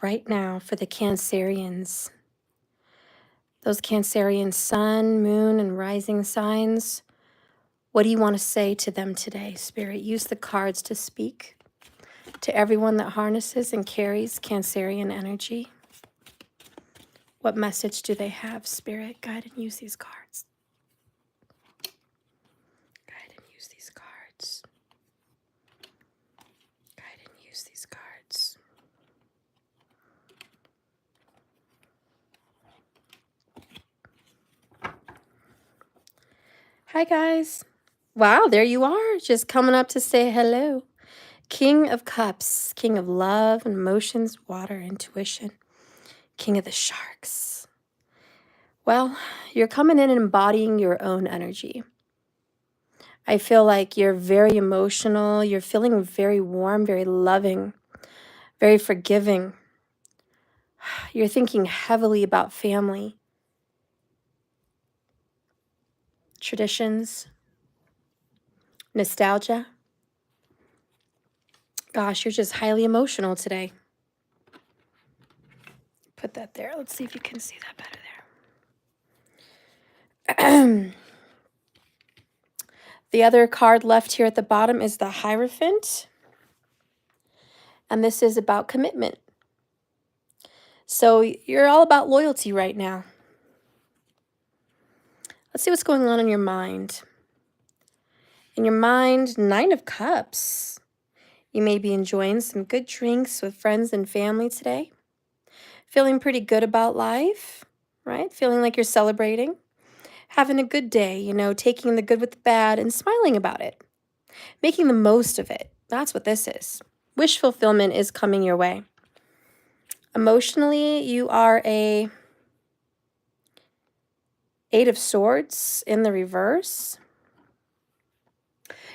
right now for the Cancerians. Those Cancerian sun, moon, and rising signs. What do you want to say to them today, Spirit? Use the cards to speak to everyone that harnesses and carries Cancerian energy. What message do they have, Spirit? Guide and use these cards. Guide and use these cards. Guide and use these cards. Hi, guys. Wow, there you are, just coming up to say hello. King of Cups, King of Love, Emotions, Water, Intuition, King of the Sharks. Well, you're coming in and embodying your own energy. I feel like you're very emotional. You're feeling very warm, very loving, very forgiving. You're thinking heavily about family, traditions, nostalgia. Gosh, you're just highly emotional today. Put that there. Let's see if you can see that better there. The other card left here at the bottom is the Hierophant. And this is about commitment. So you're all about loyalty right now. Let's see what's going on in your mind. In your mind, 9 of Cups. You may be enjoying some good drinks with friends and family today. Feeling pretty good about life, right? Feeling like you're celebrating. Having a good day, you know, taking the good with the bad and smiling about it. Making the most of it. That's what this is. Wish fulfillment is coming your way. Emotionally, you are a 8 of Swords in the reverse.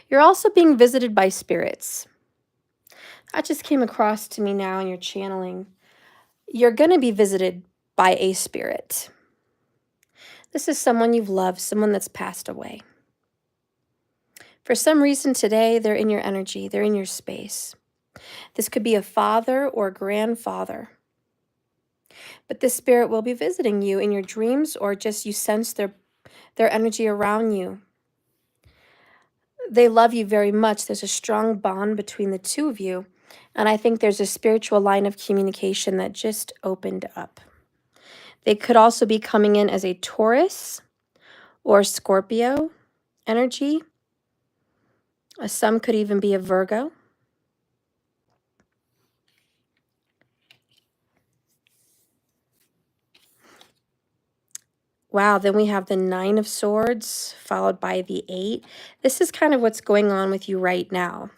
You're also being visited by spirits. That just came across to me now in your channeling. You're going to be visited by a spirit. This is someone you've loved, someone that's passed away. For some reason today, they're in your energy, they're in your space. This could be a father or a grandfather. But this spirit will be visiting you in your dreams, or just you sense their energy around you. They love you very much. There's a strong bond between the two of you. And I think there's a spiritual line of communication that just opened up. They could also be coming in as a Taurus or Scorpio energy. Some could even be a Virgo. Wow, then we have the 9 of Swords followed by the 8. This is kind of what's going on with you right now.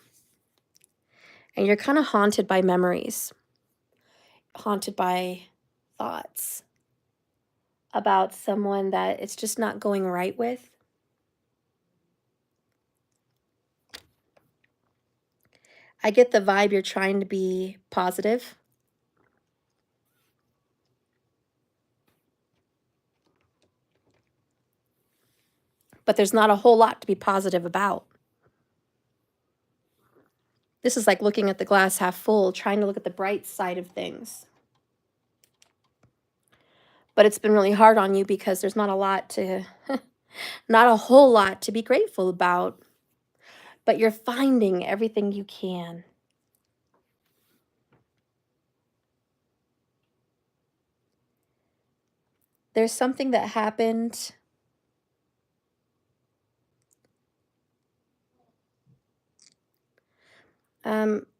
And you're kind of haunted by memories, haunted by thoughts about someone that it's just not going right with. I get the vibe you're trying to be positive. But there's not a whole lot to be positive about. This is like looking at the glass half full, trying to look at the bright side of things. But it's been really hard on you because there's not a lot to, not a whole lot to be grateful about. But you're finding everything you can. There's something that happened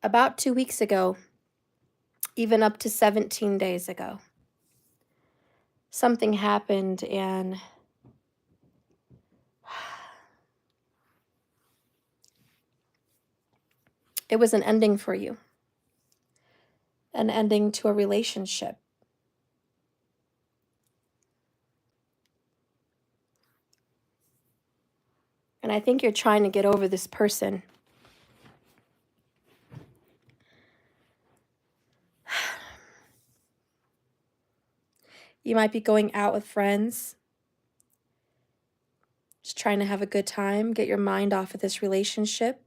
about 2 weeks ago, even up to 17 days ago. Something happened and it was an ending for you. An ending to a relationship. And I think you're trying to get over this person. You might be going out with friends, just trying to have a good time, get your mind off of this relationship.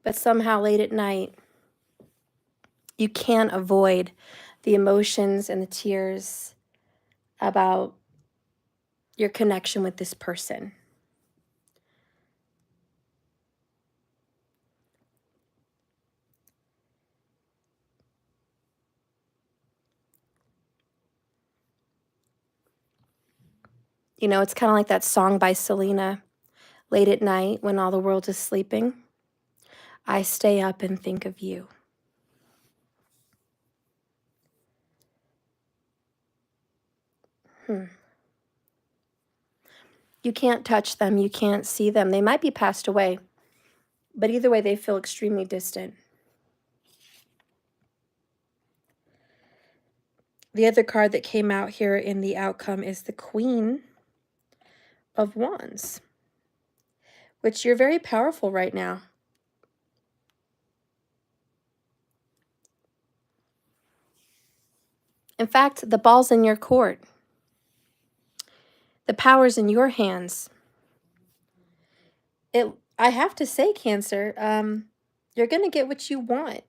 But somehow late at night, You can't avoid the emotions and the tears about your connection with this person. You know, it's kind of like that song by Selena, Late at Night when all the world is sleeping. I stay up and think of you. You can't touch them. You can't see them. They might be passed away, but either way, they feel extremely distant. The other card that came out here in the outcome is the Queen of Wands, which you're very powerful right now. In fact, the ball's in your court. The power's in your hands. I have to say, Cancer, you're going to get what you want.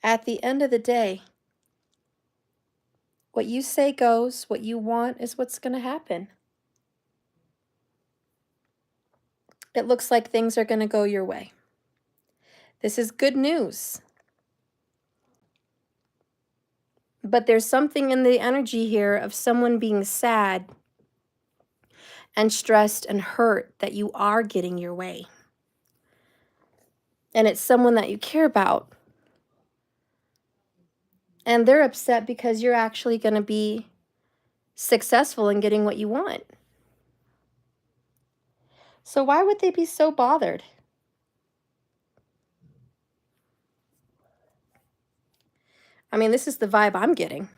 At the end of the day, what you say goes, what you want is what's going to happen. It looks like things are going to go your way. This is good news. But there's something in the energy here of someone being sad and stressed and hurt that you are getting your way. And it's someone that you care about. And they're upset because you're actually going to be successful in getting what you want. So why would they be so bothered? I mean, this is the vibe I'm getting.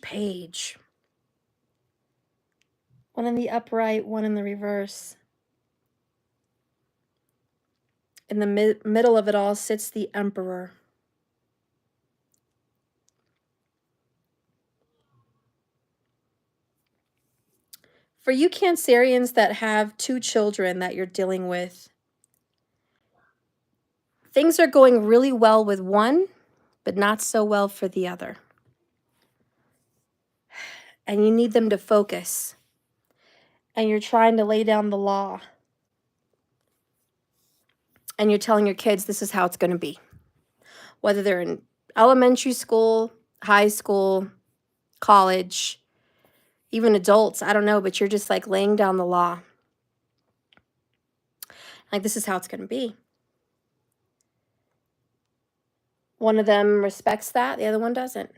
Page. One in the upright, one in the reverse. In the middle of it all sits the Emperor. For you Cancerians that have 2 children that you're dealing with, things are going really well with one, but not so well for the other. And you need them to focus. And you're trying to lay down the law. And you're telling your kids this is how it's going to be. Whether they're in elementary school, high school, college, even adults, I don't know, but you're just like laying down the law. Like, this is how it's going to be. One of them respects that, the other one doesn't.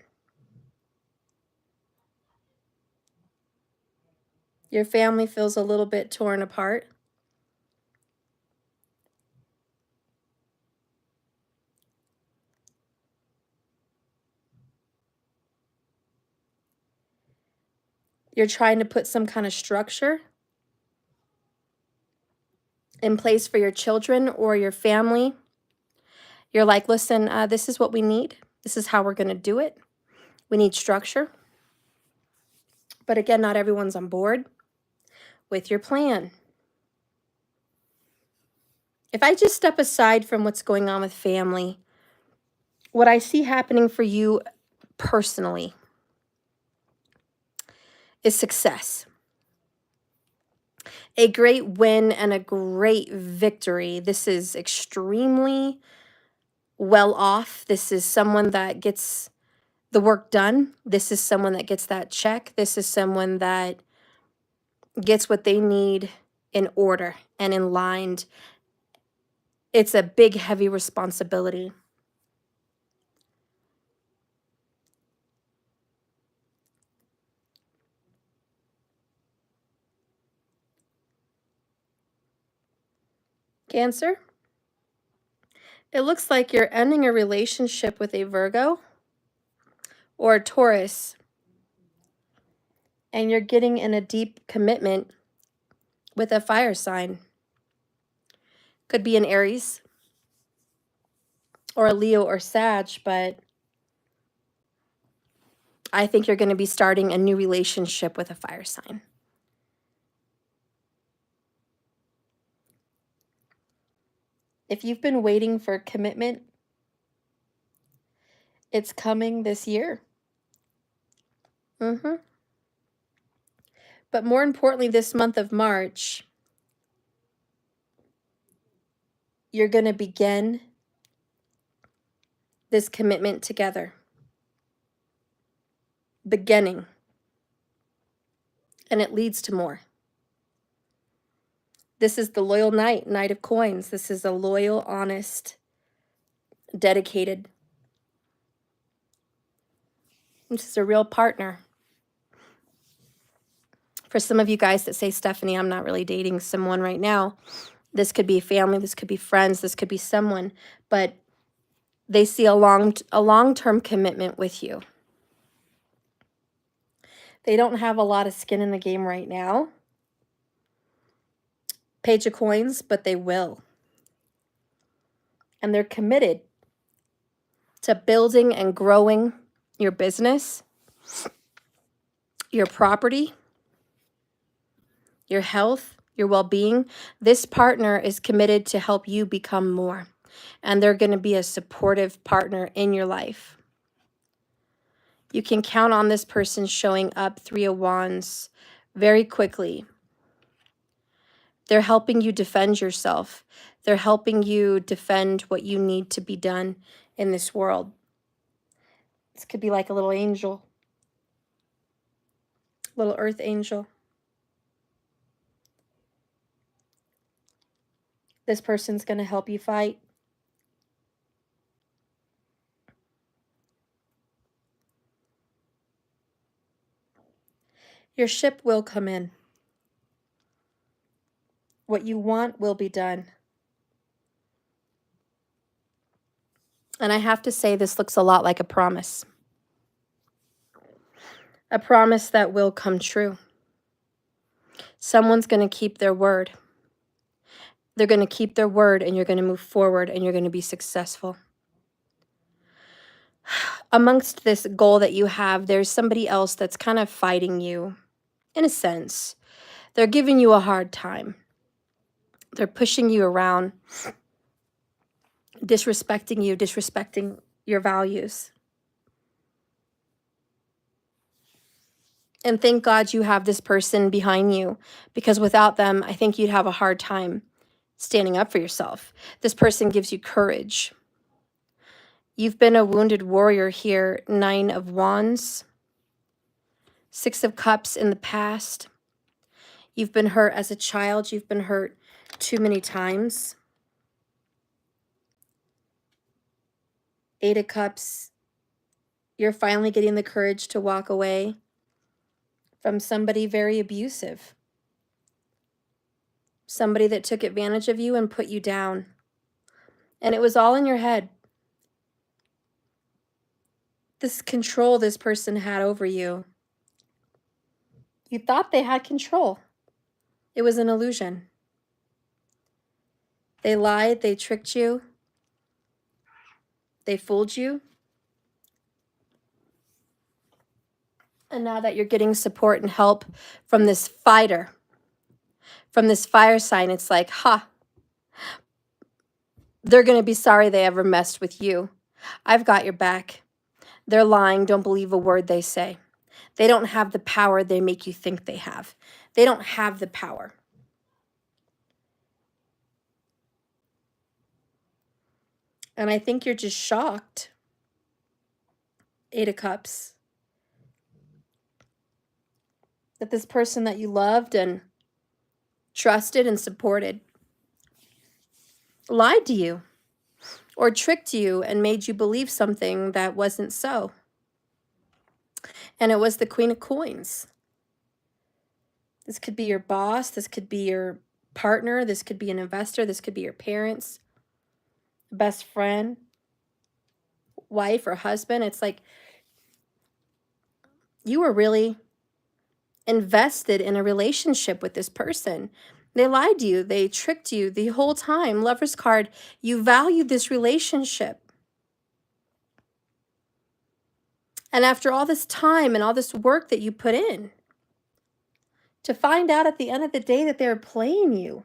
Your family feels a little bit torn apart. You're trying to put some kind of structure in place for your children or your family. You're like, listen, this is what we need. This is how we're going to do it. We need structure. But again, not everyone's on board with your plan. If I just step aside from what's going on with family, what I see happening for you personally is success. A great win and a great victory. This is extremely well off. This is someone that gets the work done. This is someone that gets that check. This is someone that gets what they need in order and in line. It's a big, heavy responsibility. Cancer, it looks like you're ending a relationship with a Virgo or a Taurus, and you're getting in a deep commitment with a fire sign. Could be an Aries or a Leo or Sag, but I think you're going to be starting a new relationship with a fire sign. If you've been waiting for commitment, it's coming this year. But more importantly, this month of March, you're going to begin this commitment together. Beginning. And it leads to more. This is the loyal knight, Knight of Coins. This is a loyal, honest, dedicated. This is a real partner. For some of you guys that say, Stephanie, I'm not really dating someone right now. This could be family, this could be friends, this could be someone, but they see a long-term commitment with you. They don't have a lot of skin in the game right now. Page of Coins, but they will. And they're committed to building and growing your business, your property, your health, your well-being. This partner is committed to help you become more. And they're going to be a supportive partner in your life. You can count on this person showing up, 3 of Wands, very quickly. They're helping you defend yourself. They're helping you defend what you need to be done in this world. This could be like a little angel, little earth angel. This person's going to help you fight. Your ship will come in. What you want will be done. And I have to say, this looks a lot like a promise. A promise that will come true. Someone's going to keep their word. They're going to keep their word, and you're going to move forward, and you're going to be successful. Amongst this goal that you have, there's somebody else that's kind of fighting you, in a sense. They're giving you a hard time. They're pushing you around, disrespecting you, disrespecting your values. And thank God you have this person behind you, because without them, I think you'd have a hard time standing up for yourself. This person gives you courage. You've been a wounded warrior here, 9 of Wands, 6 of Cups in the past. You've been hurt as a child. You've been hurt too many times. 8 of Cups, you're finally getting the courage to walk away from somebody very abusive. Somebody that took advantage of you and put you down. And it was all in your head. This control this person had over you. You thought they had control. It was an illusion. They lied, they tricked you. They fooled you. And now that you're getting support and help from this fighter, from this fire sign, it's like, they're going to be sorry they ever messed with you. I've got your back. They're lying. Don't believe a word they say. They don't have the power they make you think they have. They don't have the power. And I think you're just shocked. 8 of Cups. That this person that you loved and trusted and supported lied to you or tricked you and made you believe something that wasn't so. And it was the Queen of Coins. This could be your boss. This could be your partner. This could be an investor. This could be your parents, best friend, wife or husband. It's like you were really invested in a relationship with this person. They lied to you. They tricked you the whole time. Lover's card, you valued this relationship. And after all this time and all this work that you put in, to find out at the end of the day that they're playing you.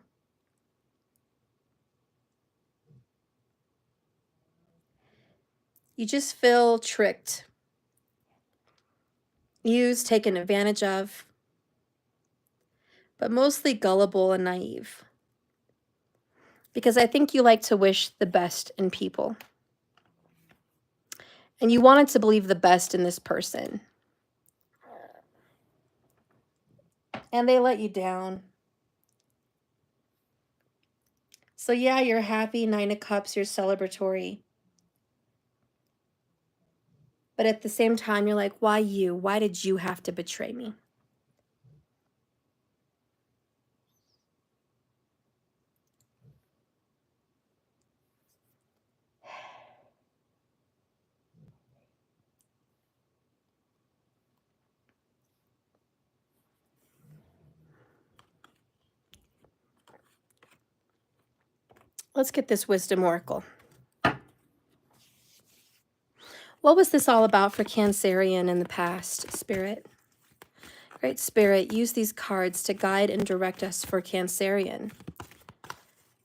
You just feel tricked, used, taken advantage of, but mostly gullible and naive. Because I think you like to wish the best in people. And you wanted to believe the best in this person. And they let you down. So yeah, you're happy, 9 of Cups, you're celebratory. But at the same time, you're like, why you? Why did you have to betray me? Let's get this wisdom oracle. What was this all about for Cancerian in the past, Spirit? Great Spirit, use these cards to guide and direct us for Cancerian.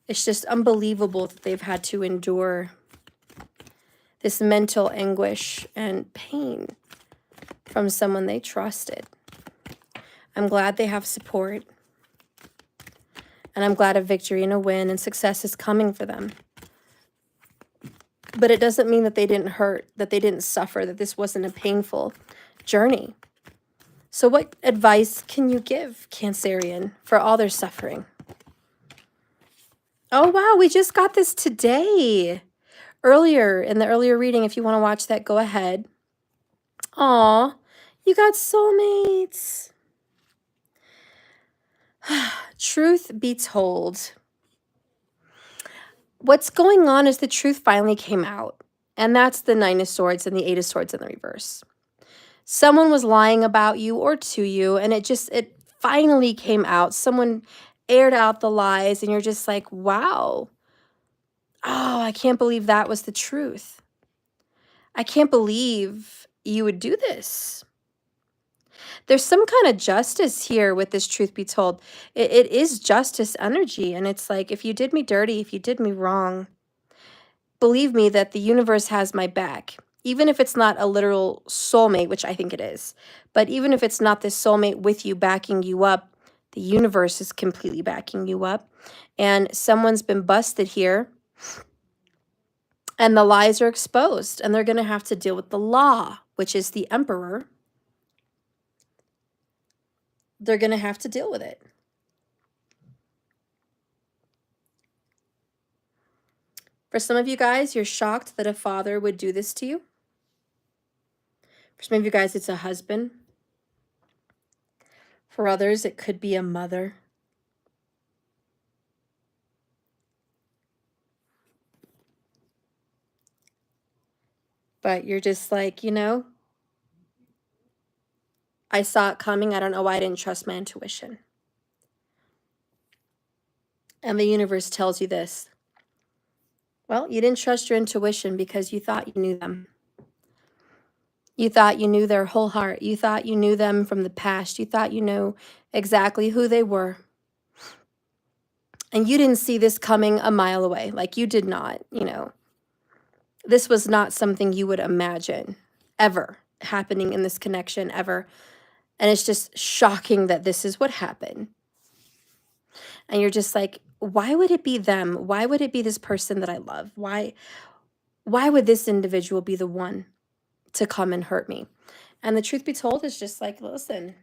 It's just unbelievable that they've had to endure this mental anguish and pain from someone they trusted. I'm glad they have support. And I'm glad a victory and a win and success is coming for them. But it doesn't mean that they didn't hurt, that they didn't suffer, that this wasn't a painful journey. So what advice can you give, Cancerian, for all their suffering? Oh, wow, we just got this today. Earlier, in the earlier reading, if you want to watch that, go ahead. Aw, you got soulmates. Truth be told, what's going on is the truth finally came out. And that's the 9 of Swords and the 8 of Swords in the reverse. Someone was lying about you or to you, and it finally came out. Someone aired out the lies, and you're just like, wow. Oh, I can't believe that was the truth. I can't believe you would do this. There's some kind of justice here with this truth be told. It is justice energy, and it's like, if you did me dirty, if you did me wrong, believe me that the universe has my back. Even if it's not a literal soulmate, which I think it is, but even if it's not this soulmate with you, backing you up, the universe is completely backing you up. And someone's been busted here, and the lies are exposed, and they're going to have to deal with the law, which is the Emperor. They're going to have to deal with it. For some of you guys, you're shocked that a father would do this to you. For some of you guys, it's a husband. For others, it could be a mother. But you're just like, you know, I saw it coming. I don't know why I didn't trust my intuition. And the universe tells you this. Well, you didn't trust your intuition because you thought you knew them. You thought you knew their whole heart. You thought you knew them from the past. You thought you knew exactly who they were. And you didn't see this coming a mile away. Like, you did not, you know. This was not something you would imagine ever happening in this connection ever. And it's just shocking that this is what happened. And you're just like, why would it be them? Why would it be this person that I love? Why would this individual be the one to come and hurt me? And the truth be told is just like, listen,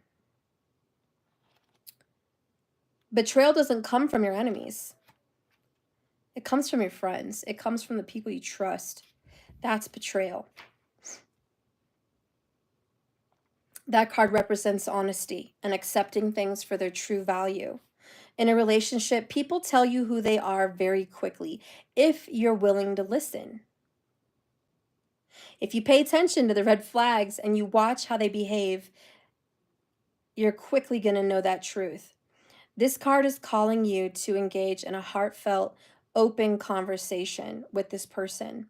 betrayal doesn't come from your enemies. It comes from your friends. It comes from the people you trust. That's betrayal. That card represents honesty and accepting things for their true value. In a relationship, people tell you who they are very quickly if you're willing to listen. If you pay attention to the red flags and you watch how they behave, you're quickly going to know that truth. This card is calling you to engage in a heartfelt, open conversation with this person.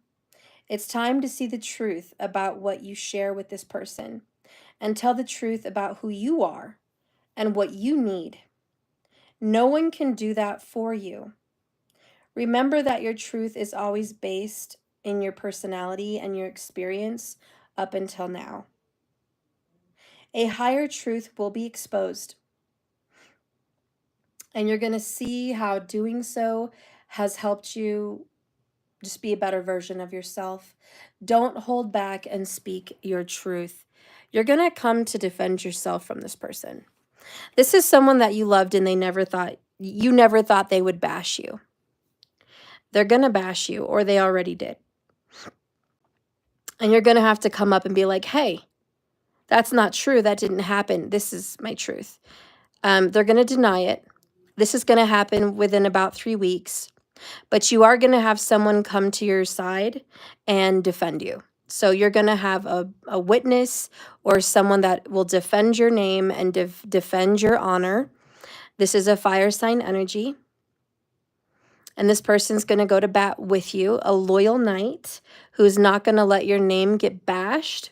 It's time to see the truth about what you share with this person and tell the truth about who you are and what you need. No one can do that for you. Remember that your truth is always based in your personality and your experience up until now. A higher truth will be exposed, and you're going to see how doing so has helped you just be a better version of yourself. Don't hold back and speak your truth. You're going to come to defend yourself from this person. This is someone that you loved and you never thought they would bash you. They're going to bash you, or they already did. And you're going to have to come up and be like, hey, that's not true. That didn't happen. This is my truth. They're going to deny it. This is going to happen within about 3 weeks. But you are going to have someone come to your side and defend you. So you're going to have a witness or someone that will defend your name and defend your honor. This is a fire sign energy. And this person's going to go to bat with you, a loyal knight who's not going to let your name get bashed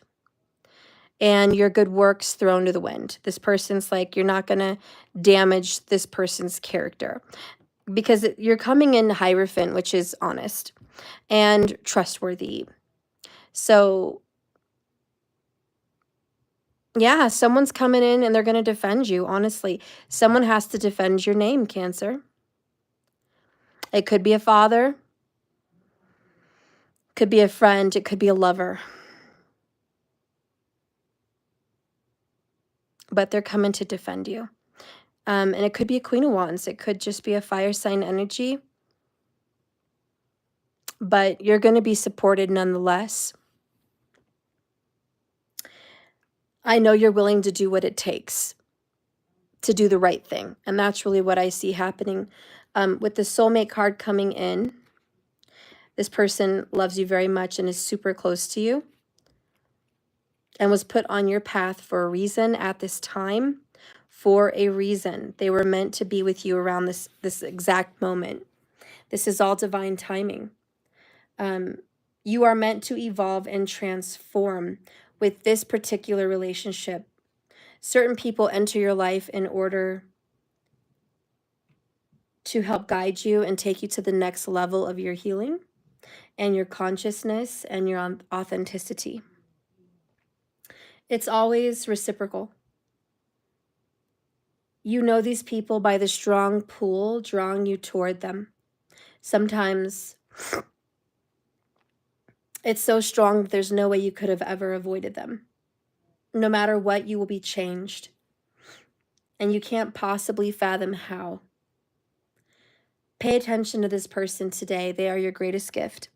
and your good works thrown to the wind. This person's like, you're not going to damage this person's character because you're coming in Hierophant, which is honest and trustworthy. So yeah, someone's coming in and they're going to defend you, honestly. Someone has to defend your name, Cancer. It could be a father, could be a friend, it could be a lover. But they're coming to defend you. And it could be a Queen of Wands. It could just be a fire sign energy. But you're going to be supported nonetheless. I know you're willing to do what it takes to do the right thing. And that's really what I see happening. With the Soulmate card coming in, this person loves you very much and is super close to you and was put on your path for a reason at this time, for a reason. They were meant to be with you around this exact moment. This is all divine timing. You are meant to evolve and transform with this particular relationship. Certain people enter your life in order to help guide you and take you to the next level of your healing and your consciousness and your authenticity. It's always reciprocal. You know these people by the strong pull drawing you toward them. Sometimes it's so strong that there's no way you could have ever avoided them. No matter what, you will be changed. And you can't possibly fathom how. Pay attention to this person today. They are your greatest gift.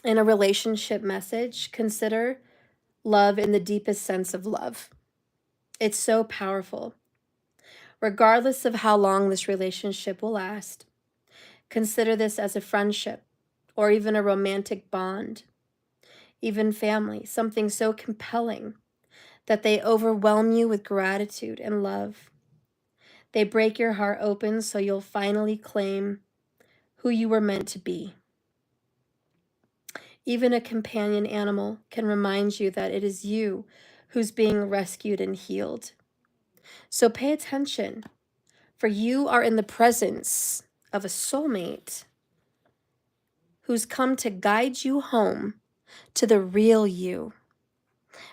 In a relationship message, consider love in the deepest sense of love. It's so powerful. Regardless of how long this relationship will last, consider this as a friendship or even a romantic bond, even family, something so compelling that they overwhelm you with gratitude and love. They break your heart open so you'll finally claim who you were meant to be. Even a companion animal can remind you that it is you who's being rescued and healed. So pay attention, for you are in the presence of a soulmate who's come to guide you home to the real you.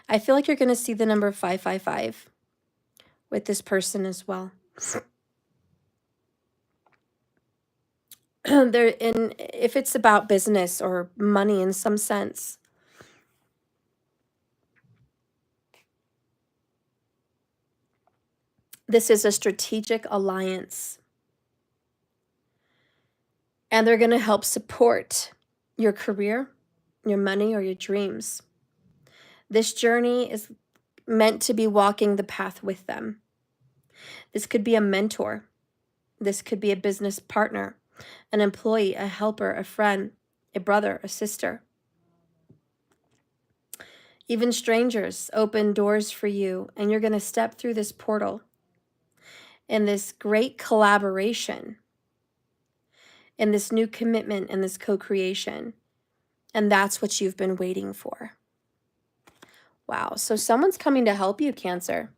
I feel like you're going to see the number 555 with this person as well. If it's about business or money in some sense, this is a strategic alliance. And they're going to help support your career, your money, or your dreams. This journey is meant to be walking the path with them. This could be a mentor. This could be a business partner, an employee, a helper, a friend, a brother, a sister. Even strangers open doors for you, and you're going to step through this portal in this great collaboration, in this new commitment, and this co-creation. And that's what you've been waiting for. Wow. So someone's coming to help you, Cancer.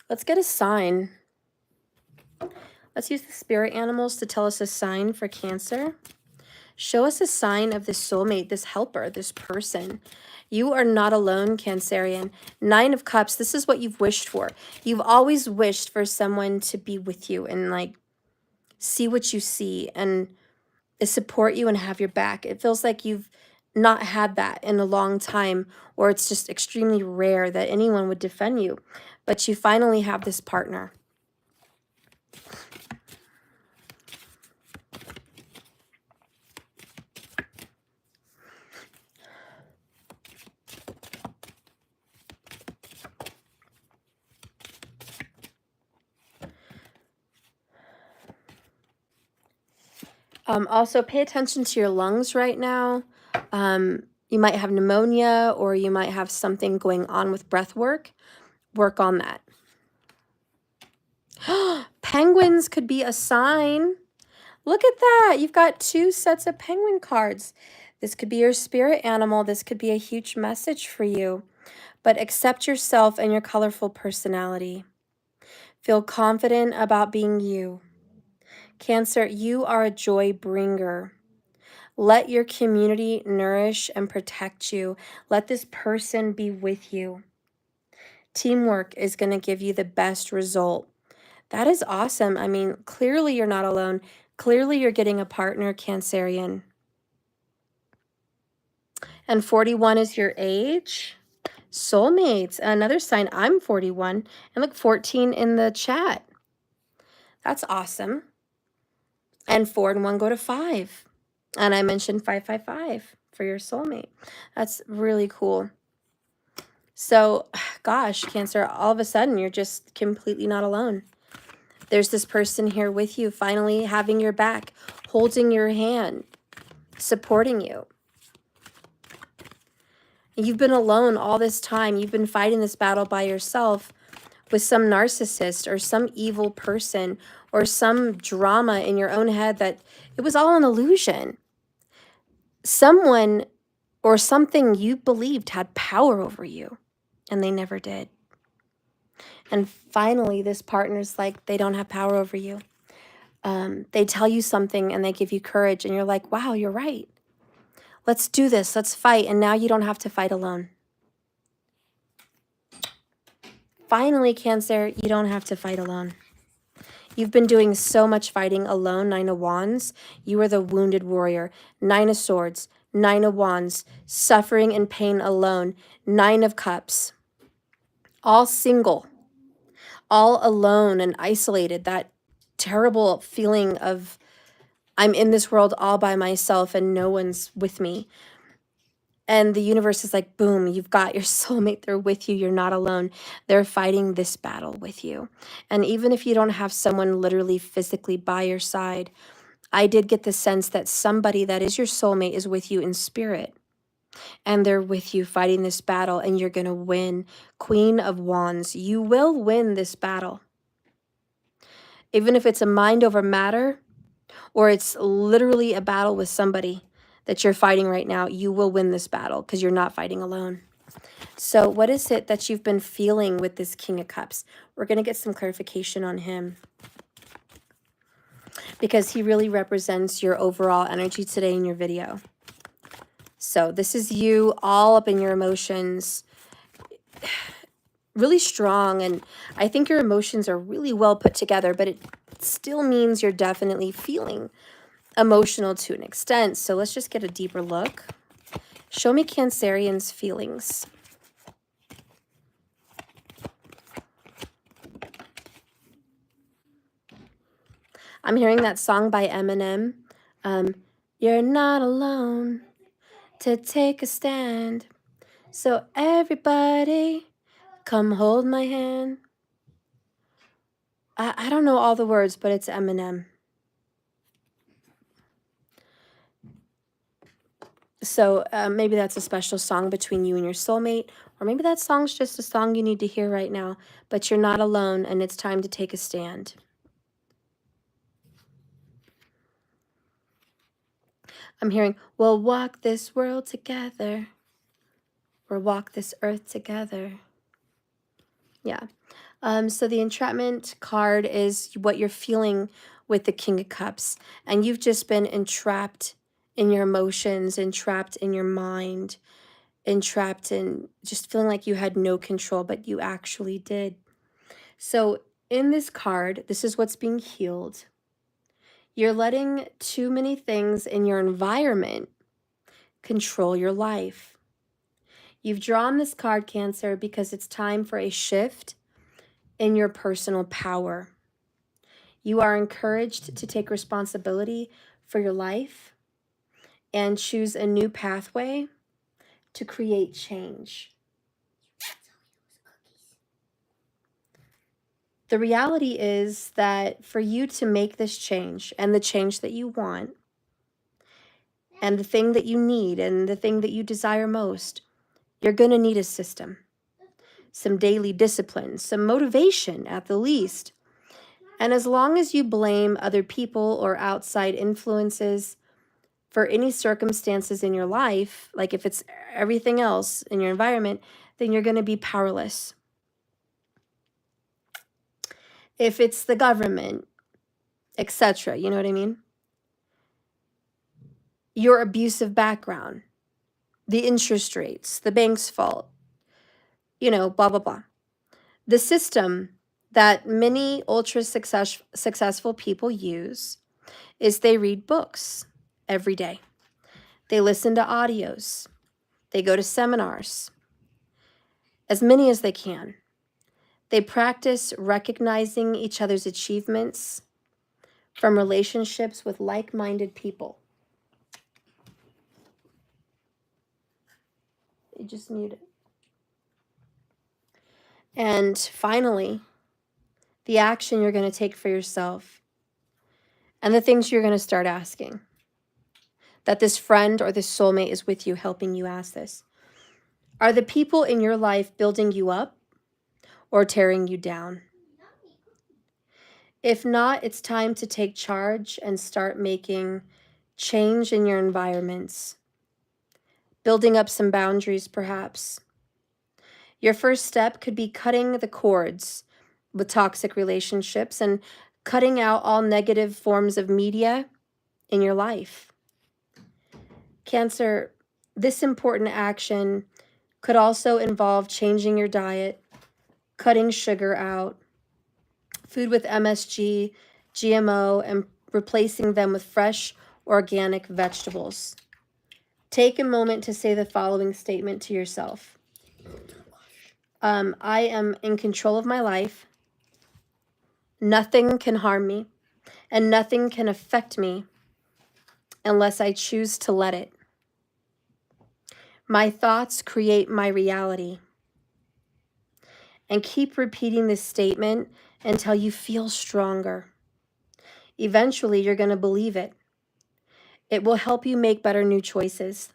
Let's get a sign. Let's use the spirit animals to tell us a sign for Cancer. Show us a sign of this soulmate, this helper, this person. You are not alone, Cancerian. 9 of Cups, this is what you've wished for. You've always wished for someone to be with you and like see what you see and support you and have your back. It feels like you've not had that in a long time, or it's just extremely rare that anyone would defend you. But you finally have this partner. Also, pay attention to your lungs right now. You might have pneumonia, or you might have something going on with breath work. Work on that. Penguins could be a sign. Look at that. You've got 2 sets of penguin cards. This could be your spirit animal. This could be a huge message for you. But accept yourself and your colorful personality. Feel confident about being you. Cancer, you are a joy bringer. Let your community nourish and protect you. Let this person be with you. Teamwork is going to give you the best result. That is awesome. I mean, clearly you're not alone. Clearly you're getting a partner, Cancerian. And 41 is your age. Soulmates, another sign. I'm 41. And look, 14 in the chat. That's awesome. And 4 and 1 go to 5. And I mentioned 555 for your soulmate. That's really cool. So, gosh, Cancer, all of a sudden, you're just completely not alone. There's this person here with you, finally having your back, holding your hand, supporting you. You've been alone all this time. You've been fighting this battle by yourself with some narcissist or some evil person or some drama in your own head that it was all an illusion. Someone or something you believed had power over you, and they never did. And finally, this partner's like, they don't have power over you. They tell you something and they give you courage, and you're like, wow, you're right. Let's do this. Let's fight. And now you don't have to fight alone. Finally, Cancer, you don't have to fight alone. You've been doing so much fighting alone. 9 of Wands. You are the wounded warrior. 9 of Swords. 9 of Wands. Suffering and pain alone. 9 of Cups. All single. All alone and isolated. That terrible feeling of I'm in this world all by myself and no one's with me. And the universe is like, boom, you've got your soulmate. They're with you. You're not alone. They're fighting this battle with you. And even if you don't have someone literally physically by your side, I did get the sense that somebody that is your soulmate is with you in spirit. And they're with you fighting this battle, and you're going to win. Queen of Wands, you will win this battle. Even if it's a mind over matter, or it's literally a battle with somebody that you're fighting right now, you will win this battle because you're not fighting alone. So what is it that you've been feeling with this King of Cups? We're going to get some clarification on him, because he really represents your overall energy today in your video. So this is you all up in your emotions, really strong. And I think your emotions are really well put together, but it still means you're definitely feeling emotional to an extent. So let's just get a deeper look. Show me Cancerian's feelings. I'm hearing that song by Eminem. You're not alone to take a stand. So everybody, come hold my hand. I don't know all the words, but it's Eminem. So maybe that's a special song between you and your soulmate, Or maybe that song's just a song you need to hear right now, but you're not alone and it's time to take a stand. I'm hearing, we'll walk this world together. Or walk this earth together. Yeah. So the entrapment card is what you're feeling with the King of Cups. And you've just been entrapped in your emotions, entrapped in your mind, entrapped in just feeling like you had no control, but you actually did. So in this card, this is what's being healed. You're letting too many things in your environment control your life. You've drawn this card, Cancer, because it's time for a shift in your personal power. You are encouraged to take responsibility for your life and choose a new pathway to create change. The reality is that for you to make this change and the change that you want and the thing that you need and the thing that you desire most, you're going to need a system, some daily discipline, some motivation at the least. And as long as you blame other people or outside influences for any circumstances in your life, like if it's everything else in your environment, then you're going to be powerless. If it's the government, etc., you know what I mean? Your abusive background, the interest rates, the bank's fault, blah, blah, blah. The system that many ultra successful people use is they read books every day. They listen to audios. They go to seminars, as many as they can. They practice recognizing each other's achievements from relationships with like-minded people. You just mute it. And finally, the action you're going to take for yourself and the things you're going to start asking. That this friend or this soulmate is with you, helping you ask this. Are the people in your life building you up or tearing you down? If not, it's time to take charge and start making change in your environments. Building up some boundaries, perhaps. Your first step could be cutting the cords with toxic relationships and cutting out all negative forms of media in your life. Cancer, this important action could also involve changing your diet, cutting sugar out, food with MSG, GMO, and replacing them with fresh, organic vegetables. Take a moment to say the following statement to yourself. I am in control of my life. Nothing can harm me, and nothing can affect me unless I choose to let it. My thoughts create my reality. And keep repeating this statement until you feel stronger. Eventually, you're going to believe it. It will help you make better new choices.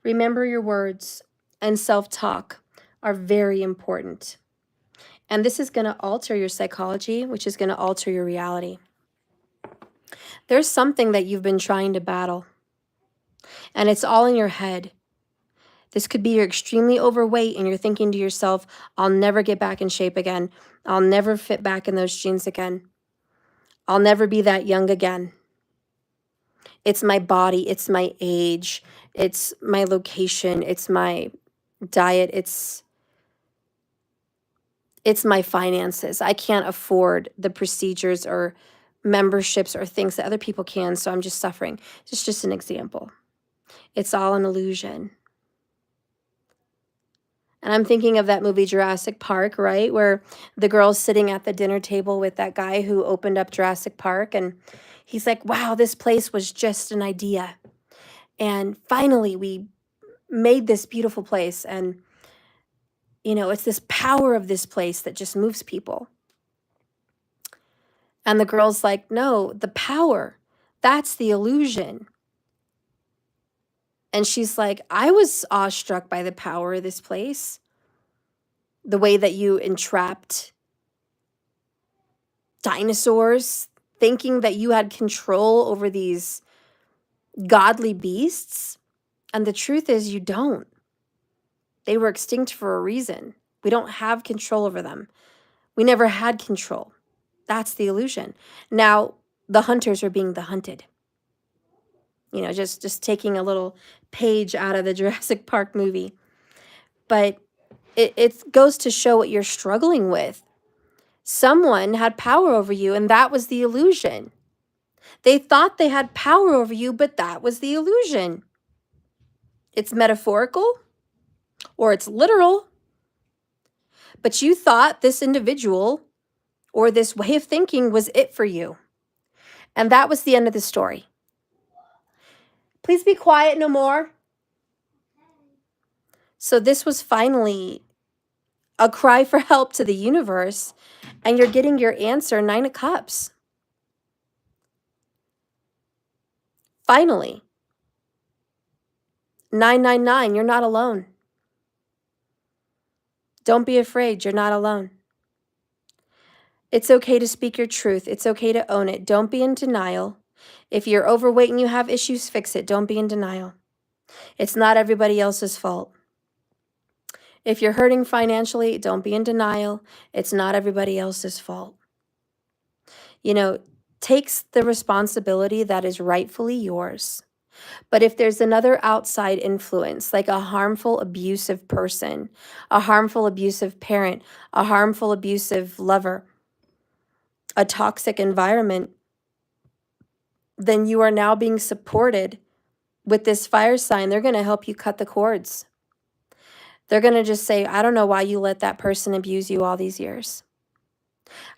Remember, your words and self-talk are very important. And this is going to alter your psychology, which is going to alter your reality. There's something that you've been trying to battle, and it's all in your head. This could be you're extremely overweight and you're thinking to yourself, I'll never get back in shape again. I'll never fit back in those jeans again. I'll never be that young again. It's my body, it's my age, it's my location, it's my diet, it's my finances. I can't afford the procedures or memberships or things that other people can, so I'm just suffering. It's just an example. It's all an illusion. And I'm thinking of that movie Jurassic Park, right? Where the girl's sitting at the dinner table with that guy who opened up Jurassic Park. And he's like, wow, this place was just an idea. And finally, we made this beautiful place. And, it's this power of this place that just moves people. And the girl's like, no, the power, that's the illusion. And she's like, I was awestruck by the power of this place, the way that you entrapped dinosaurs, thinking that you had control over these godly beasts. And the truth is, you don't. They were extinct for a reason. We don't have control over them. We never had control. That's the illusion. Now, the hunters are being the hunted. You know, just taking a little page out of the Jurassic Park movie. But it goes to show what you're struggling with. Someone had power over you, and that was the illusion. They thought they had power over you, but that was the illusion. It's metaphorical or it's literal. But you thought this individual or this way of thinking was it for you. And that was the end of the story. Please be quiet no more. So this was finally a cry for help to the universe, and you're getting your answer, 9 of Cups. Finally. 999, you're not alone. Don't be afraid, you're not alone. It's okay to speak your truth. It's okay to own it. Don't be in denial. If you're overweight and you have issues, fix it. Don't be in denial. It's not everybody else's fault. If you're hurting financially, don't be in denial. It's not everybody else's fault. You know, takes the responsibility that is rightfully yours. But if there's another outside influence, like a harmful, abusive person, a harmful, abusive parent, a harmful, abusive lover, a toxic environment, then you are now being supported with this fire sign. They're going to help you cut the cords. They're going to just say, I don't know why you let that person abuse you all these years.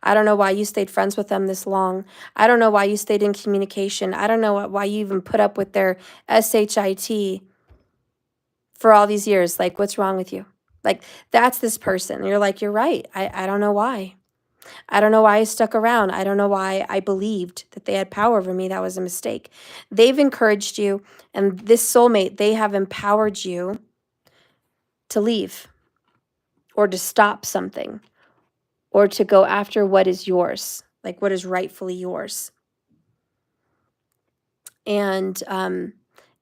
I don't know why you stayed friends with them this long. I don't know why you stayed in communication. I don't know why you even put up with their SHIT for all these years. Like, what's wrong with you? Like, that's this person. And you're like, you're right. I don't know why. I don't know why I stuck around. I don't know why I believed that they had power over me. That was a mistake. They've encouraged you, and this soulmate, they have empowered you to leave or to stop something or to go after what is yours, like what is rightfully yours. And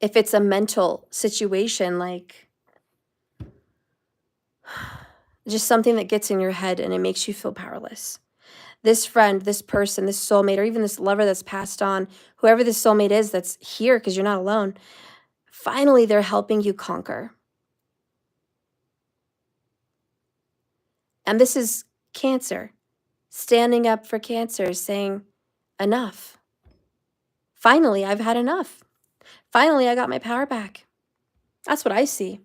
if it's a mental situation, like just something that gets in your head and it makes you feel powerless. This friend, this person, this soulmate, or even this lover that's passed on, whoever this soulmate is that's here because you're not alone, finally they're helping you conquer. And this is Cancer, standing up for Cancer, saying, enough. Finally, I've had enough. Finally, I got my power back. That's what I see.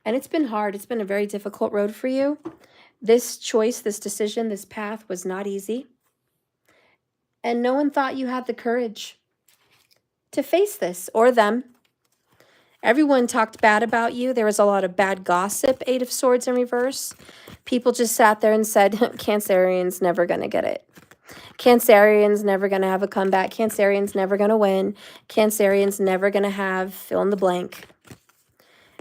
And it's been hard. It's been a very difficult road for you. This choice, this decision, this path was not easy. And no one thought you had the courage to face this or them. Everyone talked bad about you. There was a lot of bad gossip, 8 of Swords in reverse. People just sat there and said, Cancerian's never going to get it. Cancerian's never going to have a comeback. Cancerian's never going to win. Cancerian's never going to have fill in the blank.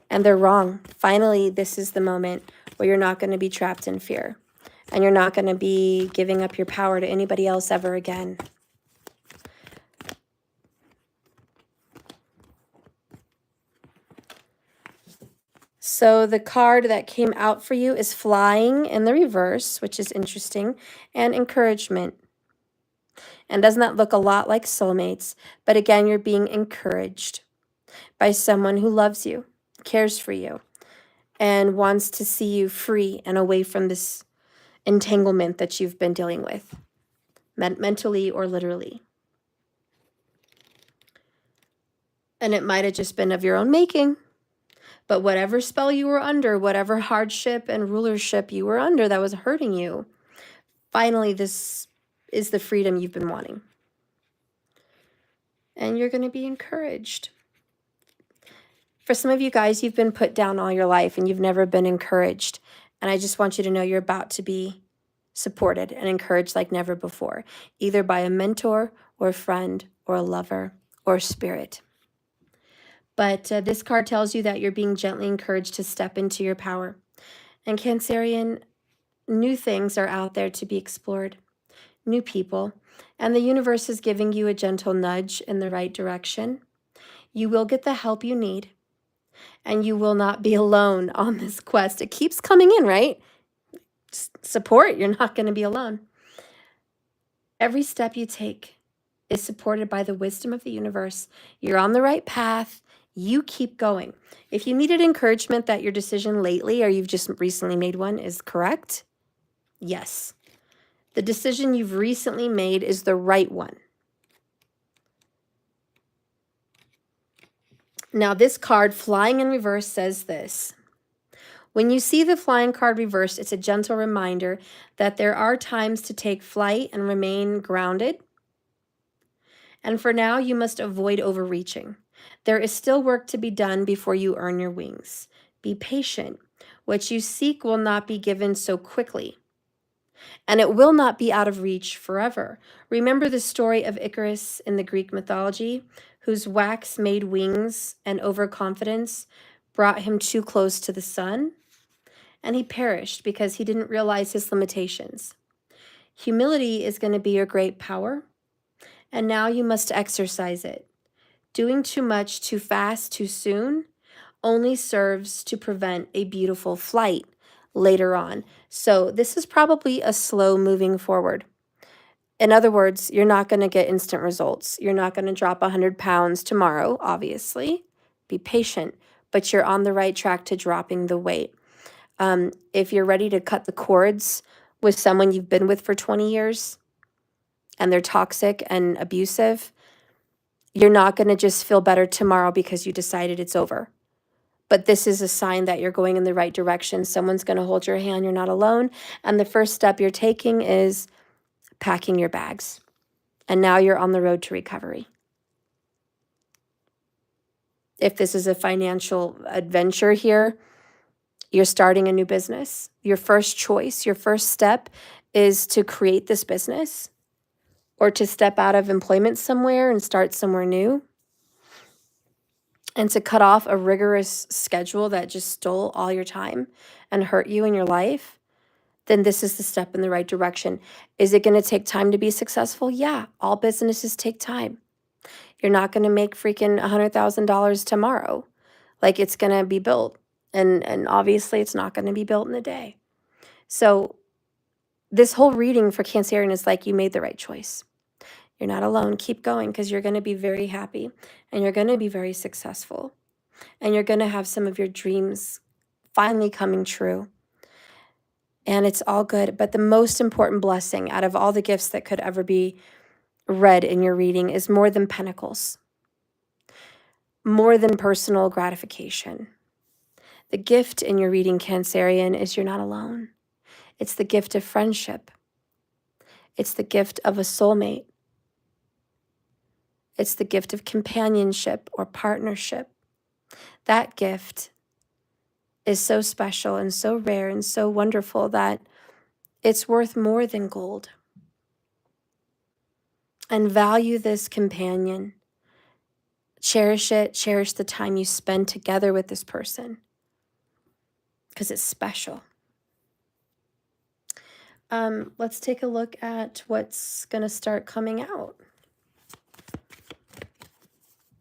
And they're wrong. Finally, this is the moment where you're not going to be trapped in fear. And you're not going to be giving up your power to anybody else ever again. So the card that came out for you is Flying in the reverse, which is interesting, and Encouragement. And doesn't that look a lot like soulmates? But again, you're being encouraged by someone who loves you, cares for you, and wants to see you free and away from this entanglement that you've been dealing with, mentally or literally. And it might have just been of your own making. But whatever spell you were under, whatever hardship and rulership you were under that was hurting you, finally this is the freedom you've been wanting. And you're going to be encouraged. For some of you guys, you've been put down all your life and you've never been encouraged. And I just want you to know you're about to be supported and encouraged like never before, either by a mentor or a friend or a lover or a spirit. But this card tells you that you're being gently encouraged to step into your power. And Cancerian, new things are out there to be explored, new people, and the universe is giving you a gentle nudge in the right direction. You will get the help you need, and you will not be alone on this quest. It keeps coming in, right? Support, you're not going to be alone. Every step you take is supported by the wisdom of the universe. You're on the right path. You keep going. If you needed encouragement that your decision lately, or you've just recently made one, is correct, yes. The decision you've recently made is the right one. Now, this card, flying in reverse, says this. When you see the flying card reversed, it's a gentle reminder that there are times to take flight and remain grounded. And for now, you must avoid overreaching. There is still work to be done before you earn your wings. Be patient. What you seek will not be given so quickly, and it will not be out of reach forever. Remember the story of Icarus in the Greek mythology, whose wax-made wings and overconfidence brought him too close to the sun, and he perished because he didn't realize his limitations. Humility is going to be your great power, and now you must exercise it. Doing too much, too fast, too soon only serves to prevent a beautiful flight later on. So this is probably a slow moving forward. In other words, you're not going to get instant results. You're not going to drop 100 pounds tomorrow, obviously. Be patient, but you're on the right track to dropping the weight. If you're ready to cut the cords with someone you've been with for 20 years and they're toxic and abusive, you're not going to just feel better tomorrow because you decided it's over. But this is a sign that you're going in the right direction. Someone's going to hold your hand. You're not alone. And the first step you're taking is packing your bags. And now you're on the road to recovery. If this is a financial adventure here, you're starting a new business. Your first choice, your first step is to create this business or to step out of employment somewhere and start somewhere new. And to cut off a rigorous schedule that just stole all your time and hurt you in your life, then this is the step in the right direction. Is it going to take time to be successful? Yeah, all businesses take time. You're not going to make freaking $100,000 tomorrow. Like, it's going to be built. And obviously it's not going to be built in a day. So this whole reading for Cancerian is like, you made the right choice. You're not alone. Keep going, because you're going to be very happy and you're going to be very successful. And you're going to have some of your dreams finally coming true. And it's all good. But the most important blessing out of all the gifts that could ever be read in your reading is more than pentacles, more than personal gratification. The gift in your reading, Cancerian, is you're not alone. It's the gift of friendship. It's the gift of a soulmate. It's the gift of companionship or partnership. That gift is so special and so rare and so wonderful that it's worth more than gold. And value this companion. Cherish it. Cherish the time you spend together with this person, because it's special. Let's take a look at what's going to start coming out.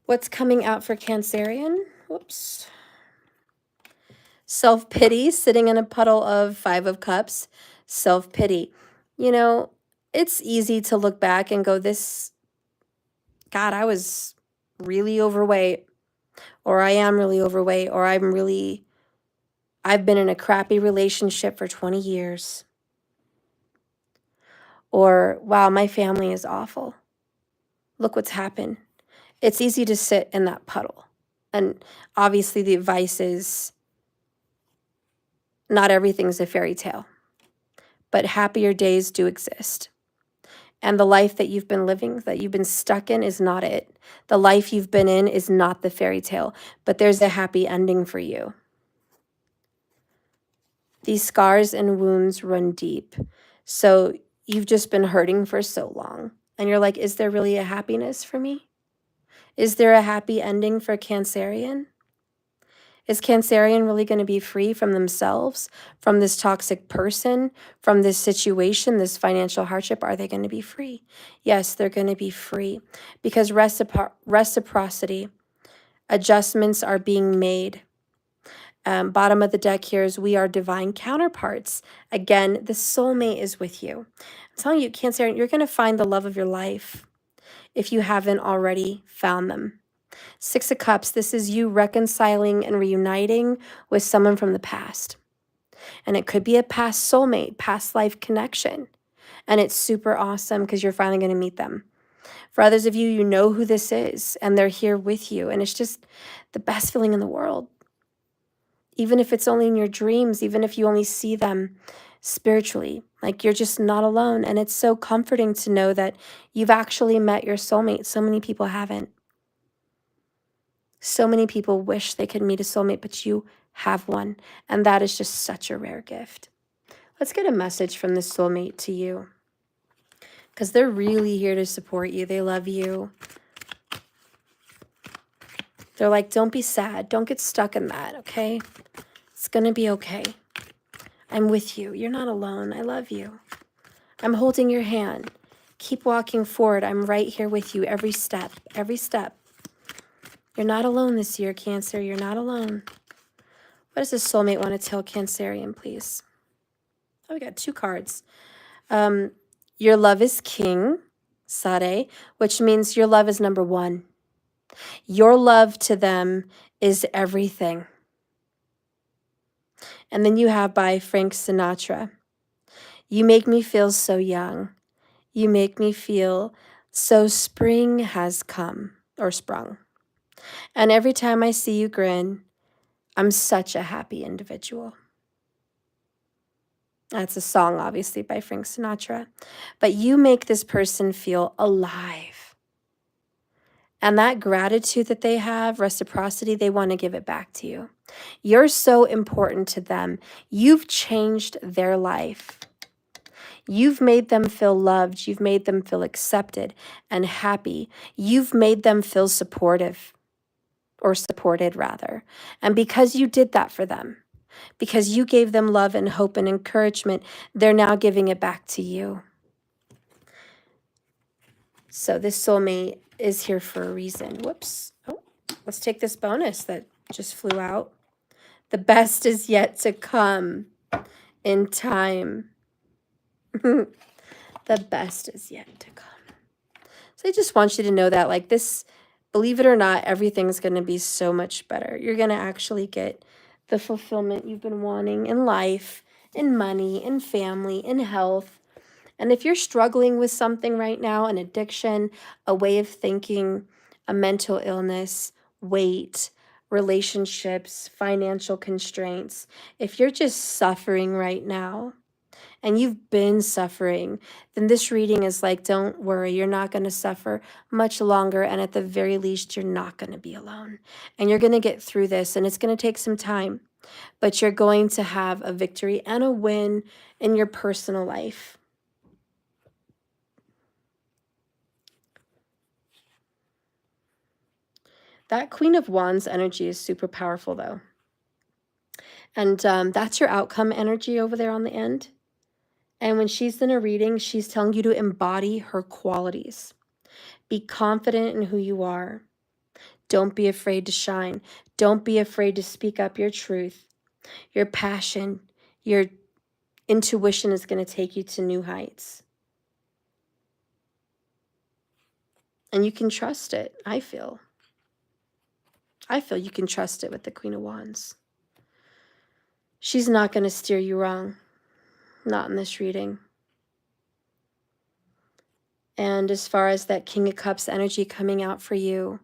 What's coming out for Cancerian? Whoops. Self-pity, sitting in a puddle of 5 of Cups. Self-pity. You know, it's easy to look back and go, God, I was really overweight, or I am really overweight, or I've been in a crappy relationship for 20 years. Or, wow, my family is awful. Look what's happened. It's easy to sit in that puddle. And obviously the advice is not everything's a fairy tale, but happier days do exist. And the life that you've been living, that you've been stuck in, is not it. The life you've been in is not the fairy tale, but there's a happy ending for you. These scars and wounds run deep. So you've just been hurting for so long. And you're like, is there really a happiness for me? Is there a happy ending for Cancerian? Is Cancerian really going to be free from themselves, from this toxic person, from this situation, this financial hardship? Are they going to be free? Yes, they're going to be free because reciprocity, adjustments are being made. Bottom of the deck here is we are divine counterparts. Again, the soulmate is with you. I'm telling you, Cancerian, you're going to find the love of your life if you haven't already found them. Six of Cups, this is you reconciling and reuniting with someone from the past. And it could be a past soulmate, past life connection. And it's super awesome because you're finally going to meet them. For others of you, you know who this is and they're here with you. And it's just the best feeling in the world. Even if it's only in your dreams, even if you only see them spiritually, like you're just not alone. And it's so comforting to know that you've actually met your soulmate. So many people haven't. So many people wish they could meet a soulmate, but you have one. And that is just such a rare gift. Let's get a message from the soulmate to you because they're really here to support you. They love you. They're like, don't be sad. Don't get stuck in that, okay? It's going to be okay. I'm with you. You're not alone. I love you. I'm holding your hand. Keep walking forward. I'm right here with you every step, every step. You're not alone this year, Cancer. You're not alone. What does the soulmate want to tell Cancerian, please? Oh, we got two cards. Your love is king, Sade, which means your love is number one. Your love to them is everything. And then you have by Frank Sinatra. You make me feel so young. You make me feel so spring has come or sprung. And every time I see you grin, I'm such a happy individual. That's a song, obviously, by Frank Sinatra. But you make this person feel alive. And that gratitude that they have, reciprocity, they want to give it back to you. You're so important to them. You've changed their life. You've made them feel loved. You've made them feel accepted and happy. You've made them feel supportive, or supported rather. And because you did that for them, because you gave them love and hope and encouragement, they're now giving it back to you. So this soulmate is here for a reason. Whoops. Oh, let's take this bonus that just flew out. The best is yet to come in time. The best is yet to come. So I just want you to know that, like, this, believe it or not, everything's going to be so much better. You're going to actually get the fulfillment you've been wanting in life, in money, in family, in health. And if you're struggling with something right now, an addiction, a way of thinking, a mental illness, weight, relationships, financial constraints, if you're just suffering right now, and you've been suffering, then this reading is like, don't worry, you're not going to suffer much longer. And at the very least, you're not going to be alone. And you're going to get through this. And it's going to take some time, but you're going to have a victory and a win in your personal life. That Queen of Wands energy is super powerful, though. And that's your outcome energy over there on the end. And when she's in a reading, she's telling you to embody her qualities. Be confident in who you are. Don't be afraid to shine. Don't be afraid to speak up your truth. Your passion, your intuition is going to take you to new heights. And you can trust it, I feel. I feel you can trust it with the Queen of Wands. She's not going to steer you wrong. Not in this reading. And as far as that King of Cups energy coming out for you,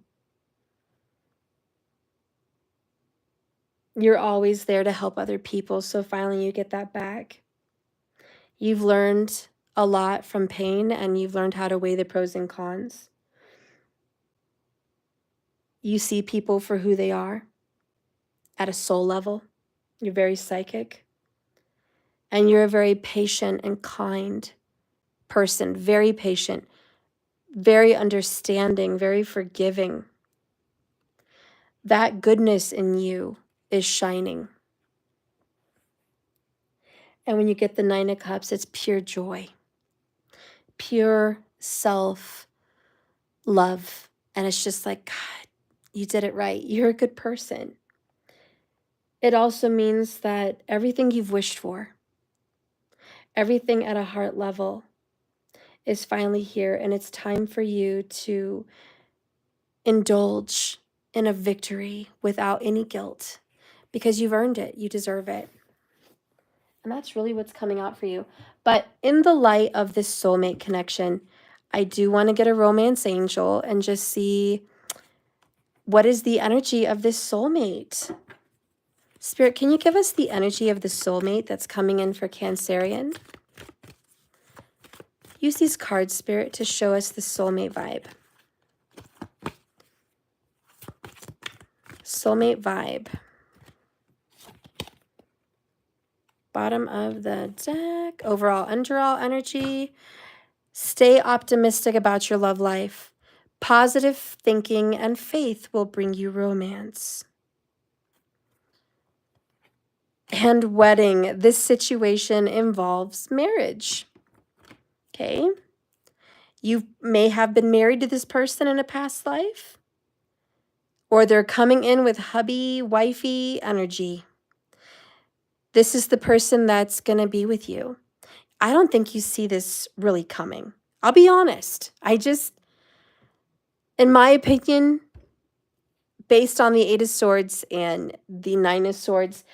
you're always there to help other people. So finally you get that back. You've learned a lot from pain and you've learned how to weigh the pros and cons. You see people for who they are at a soul level. You're very psychic. And you're a very patient and kind person, very patient, very understanding, very forgiving. That goodness in you is shining. And when you get the Nine of Cups, it's pure joy, pure self-love. And it's just like, God, you did it right. You're a good person. It also means that everything you've wished for, everything at a heart level, is finally here. And it's time for you to indulge in a victory without any guilt, because you've earned it. You deserve it. And that's really what's coming out for you. But in the light of this soulmate connection, I do want to get a romance angel and just see what is the energy of this soulmate. Spirit, can you give us the energy of the soulmate that's coming in for Cancerian? Use these cards, Spirit, to show us the soulmate vibe. Soulmate vibe. Bottom of the deck. Overall, underall energy. Stay optimistic about your love life. Positive thinking and faith will bring you romance. And wedding. This situation involves marriage. Okay? You may have been married to this person in a past life, or they're coming in with hubby, wifey energy. This is the person that's going to be with you. I don't think you see this really coming. I'll be honest. In my opinion, based on the Eight of Swords and the Nine of Swords,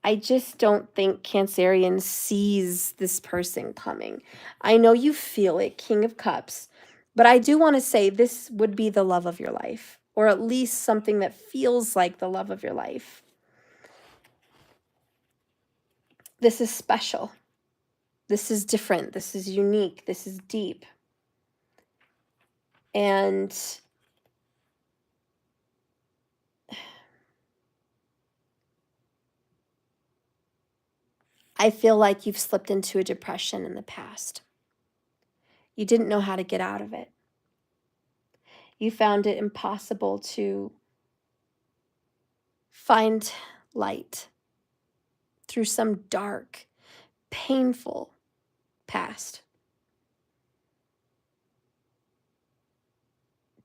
I just don't think Cancerian sees this person coming. I know you feel it, King of Cups, but I do want to say this would be the love of your life, or at least something that feels like the love of your life. This is special. This is different. This is unique. This is deep. And I feel like you've slipped into a depression in the past. You didn't know how to get out of it. You found it impossible to find light through some dark, painful past.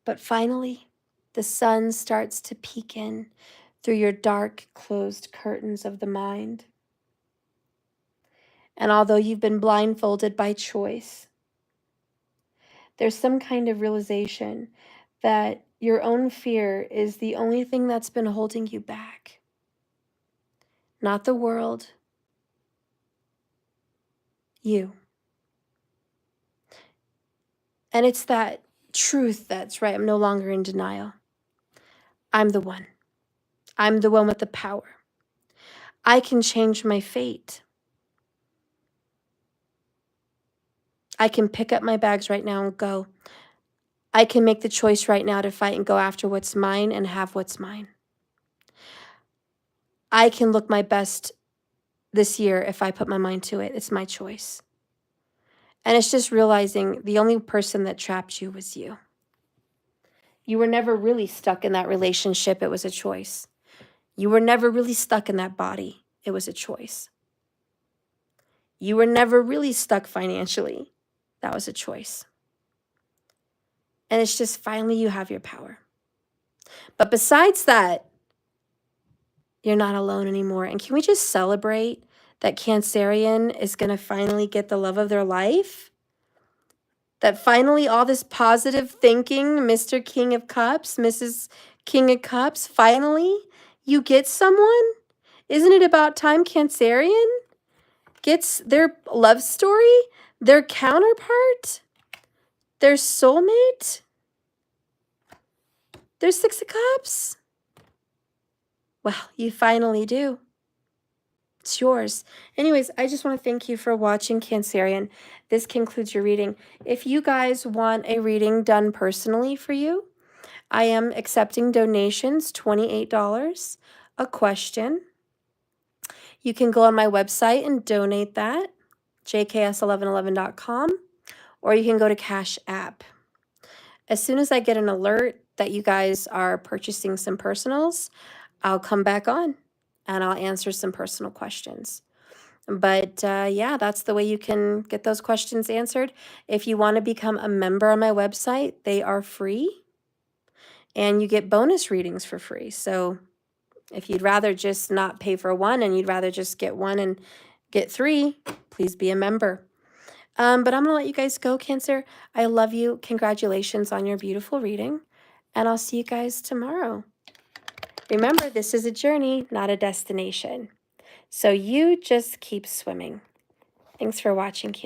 But finally, the sun starts to peek in through your dark, closed curtains of the mind. And although you've been blindfolded by choice, there's some kind of realization that your own fear is the only thing that's been holding you back. Not the world, you. And it's that truth that's right. I'm no longer in denial. I'm the one. I'm the one with the power. I can change my fate. I can pick up my bags right now and go. I can make the choice right now to fight and go after what's mine and have what's mine. I can look my best this year if I put my mind to it. It's my choice. And it's just realizing the only person that trapped you was you. You were never really stuck in that relationship. It was a choice. You were never really stuck in that body. It was a choice. You were never really stuck financially. That was a choice. And it's just finally you have your power. But besides that, you're not alone anymore. And can we just celebrate that Cancerian is going to finally get the love of their life? That finally all this positive thinking, Mr. King of Cups, Mrs. King of Cups, finally you get someone? Isn't it about time Cancerian gets their love story, their counterpart, their soulmate, their Six of Cups? Well, you finally do. It's yours. Anyways, I just want to thank you for watching, Cancerian. This concludes your reading. If you guys want a reading done personally for you, I am accepting donations, $28 a question. You can go on my website and donate that, jks1111.com, or you can go to Cash App. As soon as I get an alert that you guys are purchasing some personals, I'll come back on and I'll answer some personal questions. But yeah, that's the way you can get those questions answered. If you want to become a member on my website, they are free and you get bonus readings for free. So if you'd rather just not pay for one and you'd rather just get one and get three, please be a member. But I'm going to let you guys go, Cancer. I love you. Congratulations on your beautiful reading. And I'll see you guys tomorrow. Remember, this is a journey, not a destination. So you just keep swimming. Thanks for watching, Cancer.